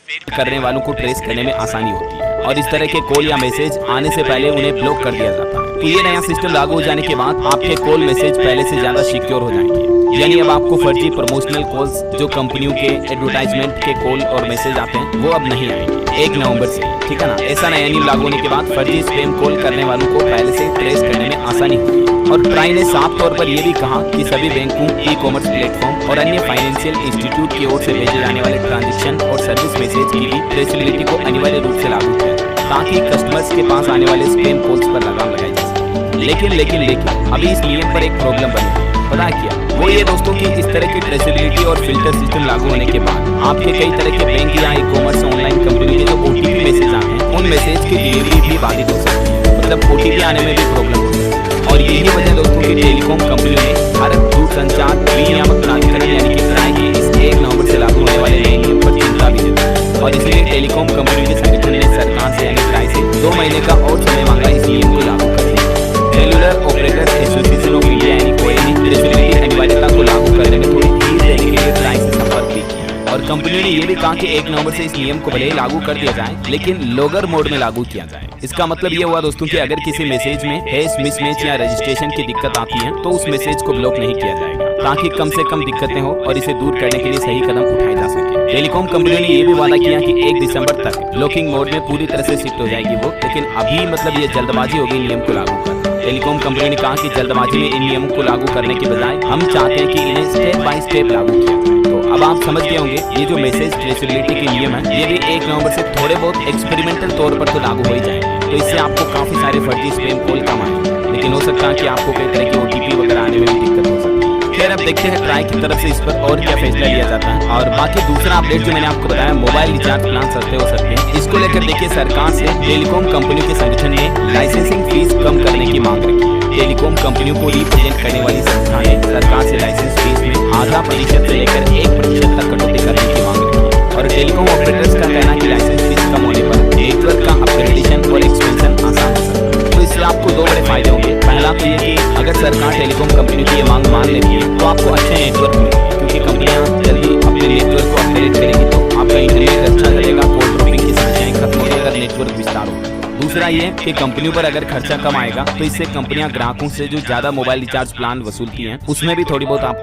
करने वालों को ट्रेस करने में आसानी होती है और इस तरह के कॉल या मैसेज आने से पहले उन्हें ब्लॉक कर दिया जाता है। तो ये नया सिस्टम लागू हो जाने के बाद आपके कॉल मैसेज पहले से ज्यादा सिक्योर हो जाएंगे। यानी अब आपको फर्जी प्रमोशनल कॉल्स जो कंपनियों के एडवर्टाइजमेंट के कॉल और मैसेज आते हैं वो अब नहीं आएंगे 1 नवंबर से, ठीक है ना। ऐसा नया नियम लागू होने के बाद फर्जी स्पैम कॉल करने वालों को पहले से ट्रेस करने में आसानी होगी। और ट्राई ने साफ तौर पर यह भी कहा कि सभी बैंकों, ई-कॉमर्स प्लेटफॉर्म और अन्य फाइनेंशियल इंस्टीट्यूट की ओर से भेजे जाने वाले ट्रांजैक्शन और सर्विस मैसेज की भी ट्रेसेबिलिटी को अनिवार्य रूप से लागू किया ताकि कस्टमर्स के पास आने वाले स्पैम कॉल्स पर लगाम लगाई जा सके। लेकिन अभी इस नियम पर एक प्रॉब्लम बनी, पता क्या? वो ये दोस्तों कि इस तरह की ट्रेसेबिलिटी और फिल्टर सिस्टम लागू होने के बाद आपके कई तरह के बैंक या ई-कॉमर्स ऑनलाइन कंपनी के जो OTP मैसेज आते हैं उन मैसेज की डिलीवरी भी बाधित हो सकती है, मतलब OTP आने में भी प्रॉब्लम हो सकती है। और यही वजह दोस्तों की टेलीकॉम कंपनियों ने भारत दूरसंचार विनियामक प्राधिकरण यानी कि ट्राई के इस 1 नवंबर से लागू होने वाले नए नियम पर चिंता भी जताई और इसलिए टेलीकॉम कंपनियों के संगठन ने सरकार से यानी ट्राई से 2 महीने का और समय मांगा इस नियम को लागू करने। Cellular operators association of India यानी कोए ने ट्रेसेबिलिटी अनिवार्यता को लागू करने में थोड़ी ढील देने के लिए ट्राई से संपर्क भी किया और कंपनियों ने यह भी कहा कि 1 नवंबर से इस नियम को भले ही लागू कर दिया जाए लेकिन लॉगर मोड में लागू किया जाए। इसका मतलब ये हुआ दोस्तों कि अगर किसी मैसेज में हैश मिसमैच या रजिस्ट्रेशन की दिक्कत आती है तो उस मैसेज को ब्लॉक नहीं किया जाएगा ताकि कम से कम दिक्कतें हो और इसे दूर करने के लिए सही कदम उठाए जा सके। टेलीकॉम कंपनियों ने यह भी वादा किया कि 1 दिसंबर तक ब्लॉकिंग मोड में पूरी तरह से शिफ्ट हो जाएगी वो, लेकिन अभी मतलब ये जल्दबाजी हो गई नियम को लागू करना। टेलीकॉम कंपनी ने कहा कि जल्दबाजी में इन नियमों को लागू करने के बजाय हम चाहते हैं कि इन्हें स्टेप बाय स्टेप लागू किया जाए। तो अब आप समझ गए होंगे ये जो मैसेज ट्रेसेबिलिटी के नियम है ये भी 1 नवंबर से थोड़े बहुत एक्सपेरिमेंटल तौर पर तो लागू हो ही जाएंगे। तो इससे आपको काफी सारे फर्जी स्पैम कॉल कम आएंगे, लेकिन हो सकता है कि आपको कई तरह की OTP वगैरह आने में भी दिक्कत हो सकती है। खैर अब देखते हैं ट्राई की तरफ से इस पर और क्या फैसला लिया जाता है। और बाकी दूसरा अपडेट जो मैंने आपको बताया मोबाइल रिचार्ज प्लान सस्ते हो सकते हैं, इसको लेकर देखिए सरकार से टेलीकॉम कंपनियों के संगठन ने लाइसेंसिंग फीस कम करने की मांग रखी है। टेलीकॉम कंपनियों को रिप्रेजेंट करने वाली संस्था ने सरकार से लाइसेंस फीस में आधा प्रतिशत से लेकर 1% तक कटौती करने की मांग रखी है। और टेलीकॉम ऑपरेटर्स का कहना है कि लाइसेंस फीस कम होने पर नेटवर्क का अपग्रेडेशन और एक्सपेंशन आसान हो सकता है। तो इससे आपको 2 बड़े फायदे होंगे। पहला तो ये कि अगर सरकार टेलीकॉम कंपनियों की ये मांग मान लेती है तो आपको अच्छे नेटवर्क मिलेंगे क्योंकि कंपनियां जल्दी अपने नेटवर्क को अपग्रेड करेंगी तो आपका इंटरनेट अच्छा चलेगा, कॉल ड्रॉपिंग की समस्याएं खत्म होगी अगर नेटवर्क विस्तार होगा। दूसरा ये कि कंपनियों पर अगर खर्चा कम आएगा तो इससे कंपनियां ग्राहकों से जो ज्यादा मोबाइल रिचार्ज प्लान वसूलती हैं उसमें भी थोड़ी बहुत आपको